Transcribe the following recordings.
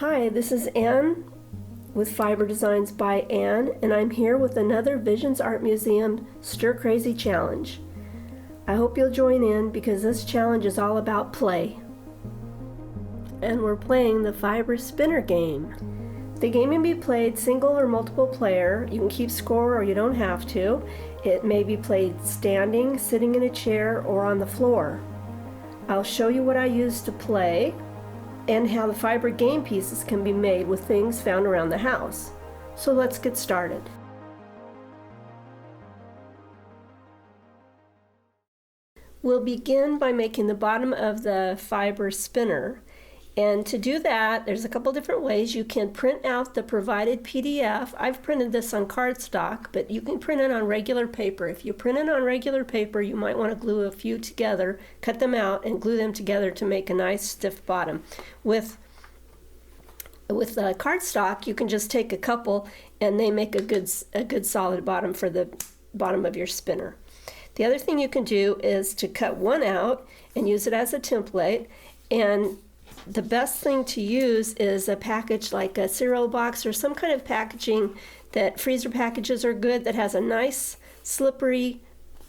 Hi, this is Ann with Fiber Designs by Ann, and I'm here with another Visions Art Museum Stir Crazy Challenge. I hope you'll join in because this challenge is all about play. And we're playing the Fiber Spinner game. The game can be played single or multiple player. You can keep score or you don't have to. It may be played standing, sitting in a chair, or on the floor. I'll show you what I use to play and how the fiber game pieces can be made with things found around the house. So let's get started. We'll begin by making the bottom of the fiber spinner. And to do that, there's a couple different ways. You can print out the provided PDF. I've printed this on cardstock, but you can print it on regular paper. If you print it on regular paper, you might want to glue a few together, cut them out, and glue them together to make a nice stiff bottom. With cardstock, you can just take a couple, and they make a good solid bottom for the bottom of your spinner. The other thing you can do is to cut one out and use it as a template. And the best thing to use is a package like a cereal box or some kind of packaging that freezer packages are good, that has a nice slippery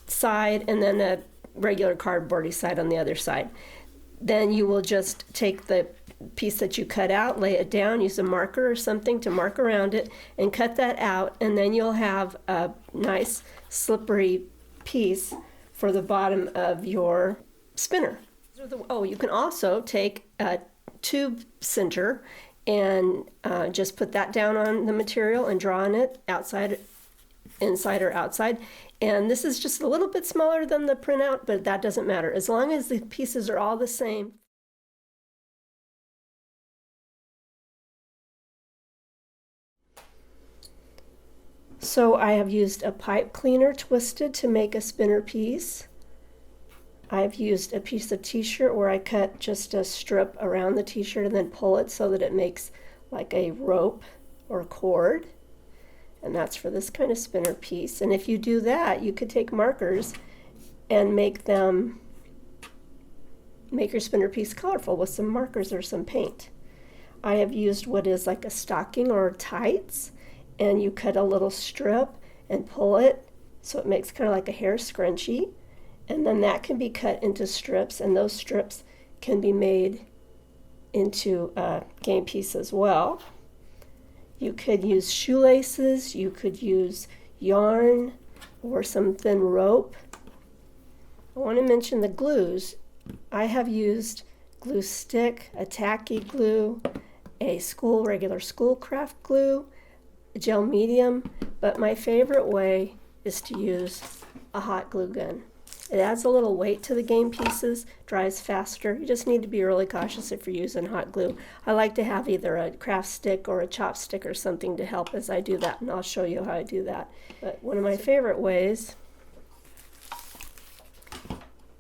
side and then a regular cardboardy side on the other side. Then you will just take the piece that you cut out, lay it down, use a marker or something to mark around it, and cut that out, and then you'll have a nice slippery piece for the bottom of your spinner. Oh, you can also take a tube center and just put that down on the material and draw on it, outside, inside, or outside. And this is just a little bit smaller than the printout, but that doesn't matter as long as the pieces are all the same. So I have used a pipe cleaner twisted to make a spinner piece. I've used a piece of t-shirt where I cut just a strip around the t-shirt and then pull it so that it makes like a rope or a cord. And that's for this kind of spinner piece. And if you do that, you could take markers and make your spinner piece colorful with some markers or some paint. I have used what is like a stocking or tights, and you cut a little strip and pull it so it makes kind of like a hair scrunchie. And then that can be cut into strips, and those strips can be made into a game piece as well. You could use shoelaces, you could use yarn or some thin rope. I want to mention the glues. I have used glue stick, a tacky glue, a regular school craft glue, a gel medium, but my favorite way is to use a hot glue gun. It adds a little weight to the game pieces, dries faster. You just need to be really cautious if you're using hot glue. I like to have either a craft stick or a chopstick or something to help as I do that, and I'll show you how I do that. But one of my favorite ways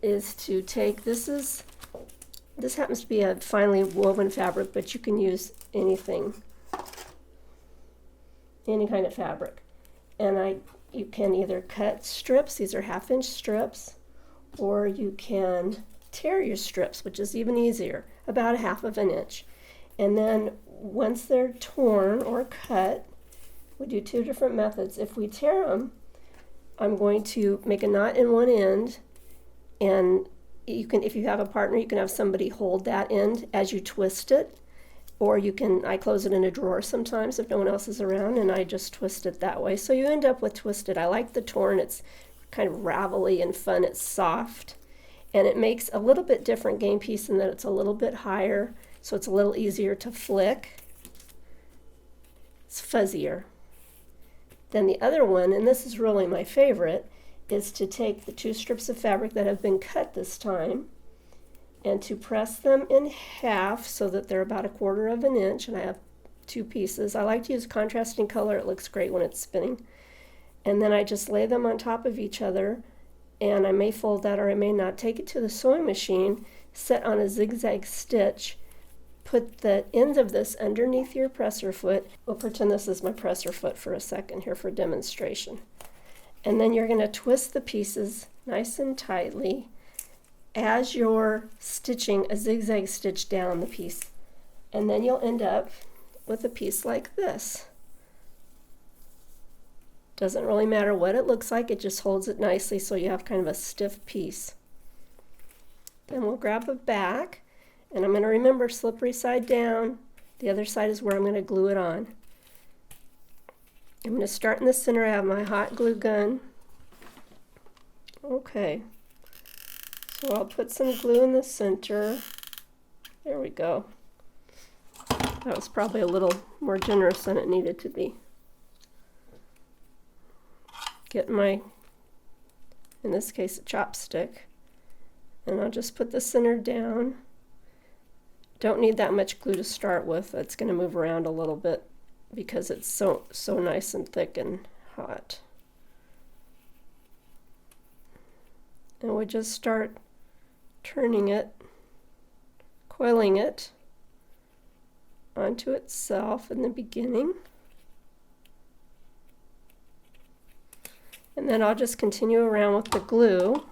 is to take, this happens to be a finely woven fabric, but you can use anything, any kind of fabric. And you can either cut strips, these are 1/2-inch strips, or you can tear your strips, which is even easier, about 1/2 inch. And then once they're torn or cut, we do two different methods. If we tear them, I'm going to make a knot in one end, and you can, if you have a partner, you can have somebody hold that end as you twist it, or I close it in a drawer sometimes if no one else is around, and I just twist it that way. So you end up with twisted. I like the torn. It's kind of ravelly and fun. It's soft, and it makes a little bit different game piece in that it's a little bit higher, so it's a little easier to flick. It's fuzzier. Then the other one, and this is really my favorite, is to take the 2 strips of fabric that have been cut this time and to press them in half so that they're about 1/4 inch, and I have 2 pieces. I like to use contrasting color. It looks great when it's spinning. And then I just lay them on top of each other, and I may fold that or I may not. Take it to the sewing machine, set on a zigzag stitch, put the ends of this underneath your presser foot. We'll pretend this is my presser foot for a second here for demonstration. And then you're going to twist the pieces nice and tightly as you're stitching a zigzag stitch down the piece And then you'll end up with a piece like this. Doesn't really matter what it looks like, it just holds it nicely so you have kind of a stiff piece. Then we'll grab a back, and I'm going to remember slippery side down. The other side is where I'm going to glue it on. I'm going to start in the center. I have my hot glue gun. Okay, so I'll put some glue in the center. There we go. That was probably a little more generous than it needed to be. Get my, in this case, a chopstick, and I'll just put the center down. Don't need that much glue to start with. It's going to move around a little bit because it's so nice and thick and hot. And we just start turning it, coiling it onto itself in the beginning. And then I'll just continue around with the glue.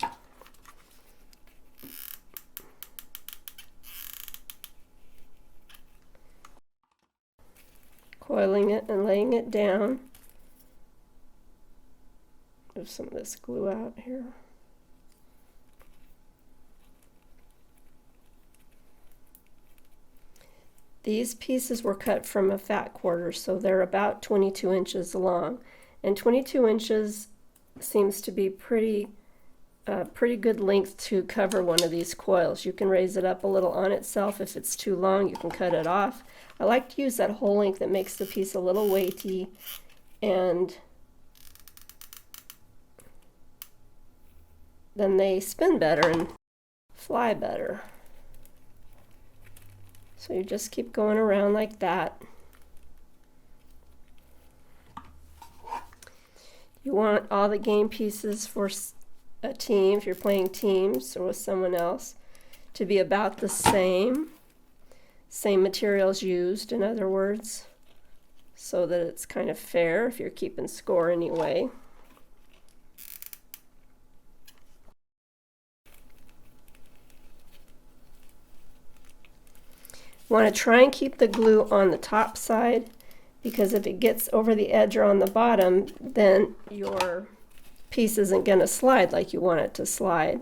Coiling it and laying it down. Move some of this glue out here. These pieces were cut from a fat quarter, so they're about 22 inches long. And 22 inches seems to be pretty good length to cover one of these coils. You can raise it up a little on itself. If it's too long, you can cut it off. I like to use that whole length. That makes the piece a little weighty, and then they spin better and fly better. So you just keep going around like that. You want all the game pieces for a team, if you're playing teams or with someone else, to be about the same materials used, in other words, so that it's kind of fair if you're keeping score anyway. You want to try and keep the glue on the top side, because if it gets over the edge or on the bottom, then your piece isn't going to slide like you want it to slide.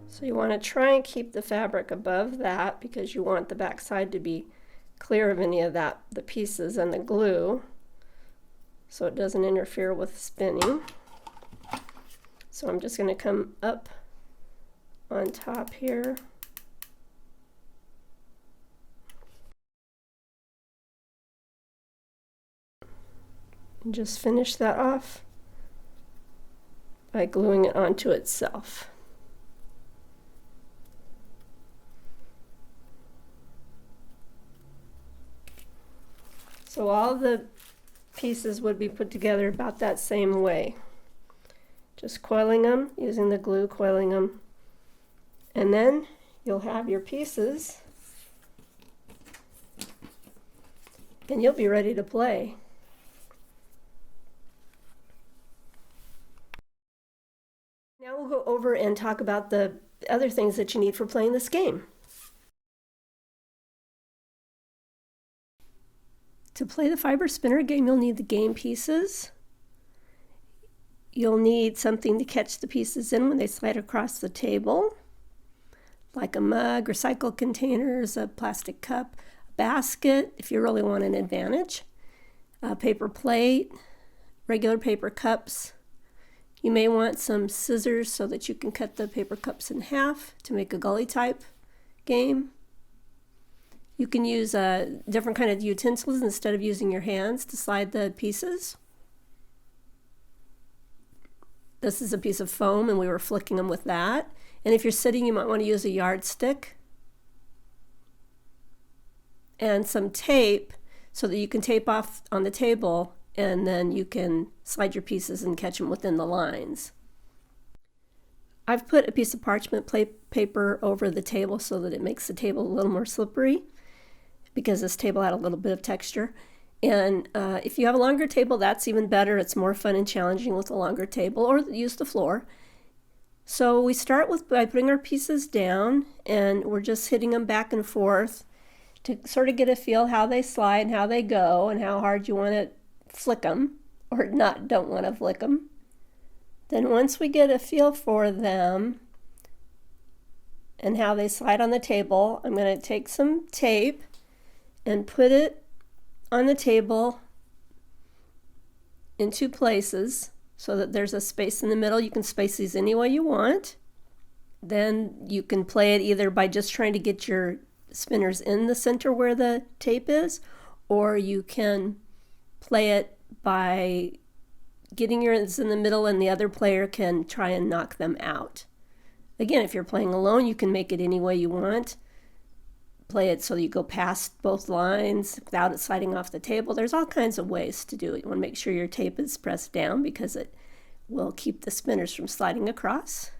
So you want to try and keep the fabric above that, because you want the back side to be clear of any of that, the pieces and the glue, so it doesn't interfere with spinning. So I'm just going to come up on top here. And just finish that off by gluing it onto itself. So all the pieces would be put together about that same way. Just coiling them, using the glue, coiling them. And then you'll have your pieces and you'll be ready to play. Now we'll go over and talk about the other things that you need for playing this game. To play the fiber spinner game, you'll need the game pieces. You'll need something to catch the pieces in when they slide across the table, like a mug, recycled containers, a plastic cup, a basket if you really want an advantage, a paper plate, regular paper cups. You may want some scissors so that you can cut the paper cups in half to make a gully type game. You can use different kind of utensils instead of using your hands to slide the pieces. This is a piece of foam and we were flicking them with that. And if you're sitting, you might want to use a yardstick and some tape so that you can tape off on the table, and then you can slide your pieces and catch them within the lines. I've put a piece of parchment paper over the table so that it makes the table a little more slippery, because this table had a little bit of texture. And if you have a longer table, that's even better. It's more fun and challenging with a longer table, or use the floor. So we start by putting our pieces down, and we're just hitting them back and forth to sort of get a feel how they slide and how they go and how hard you want to flick them or don't want to flick them. Then once we get a feel for them and how they slide on the table, I'm going to take some tape and put it on the table in 2 places so that there's a space in the middle. You can space these any way you want. Then you can play it either by just trying to get your spinners in the center where the tape is, or you can play it by getting yours in the middle and the other player can try and knock them out. Again, if you're playing alone, you can make it any way you want. Play it so you go past both lines without it sliding off the table. There's all kinds of ways to do it. You want to make sure your tape is pressed down because it will keep the spinners from sliding across.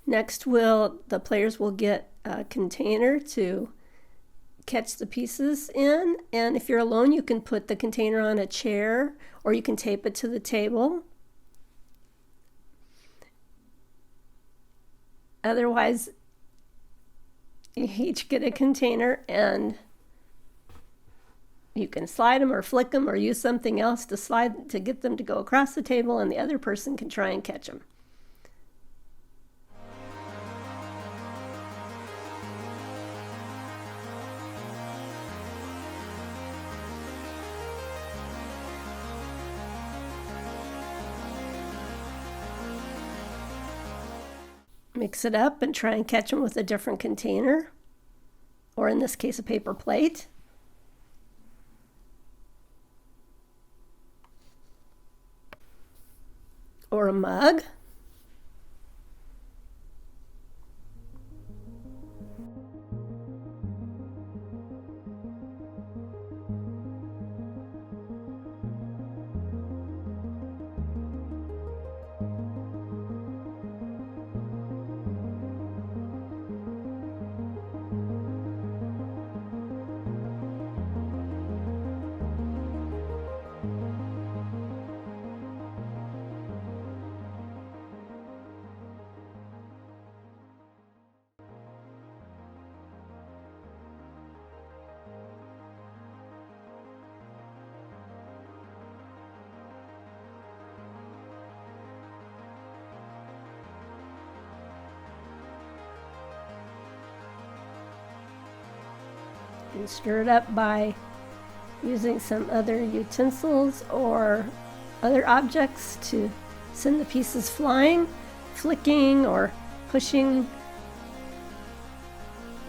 Next, the players will get a container to catch the pieces in, and if you're alone, you can put the container on a chair or you can tape it to the table. Otherwise, you each get a container and you can slide them or flick them or use something else to get them to go across the table, and the other person can try and catch them. Mix it up and try and catch them with a different container, or in this case a paper plate. Or a mug. And stir it up by using some other utensils or other objects to send the pieces flying, flicking or pushing,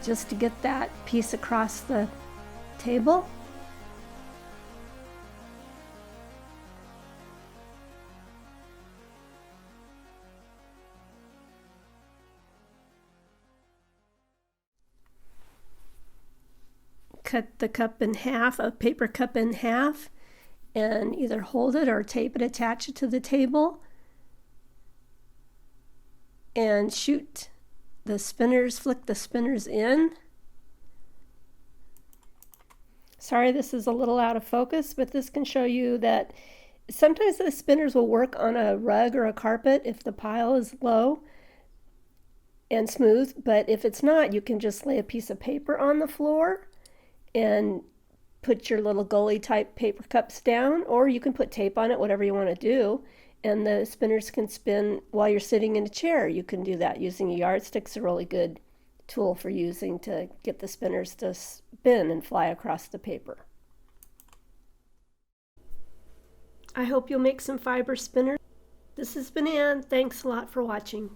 just to get that piece across the table. Cut the cup in half, a paper cup in half, and either hold it or tape it, attach it to the table, and shoot the spinners, flick the spinners in. Sorry, this is a little out of focus, but this can show you that sometimes the spinners will work on a rug or a carpet if the pile is low and smooth, but if it's not, you can just lay a piece of paper on the floor and put your little goalie type paper cups down, or you can put tape on it, whatever you want to do, and the spinners can spin while you're sitting in a chair. You can do that using a yardstick. It's a really good tool for using to get the spinners to spin and fly across the paper. I hope you'll make some fiber spinners. This has been Ann. Thanks a lot for watching.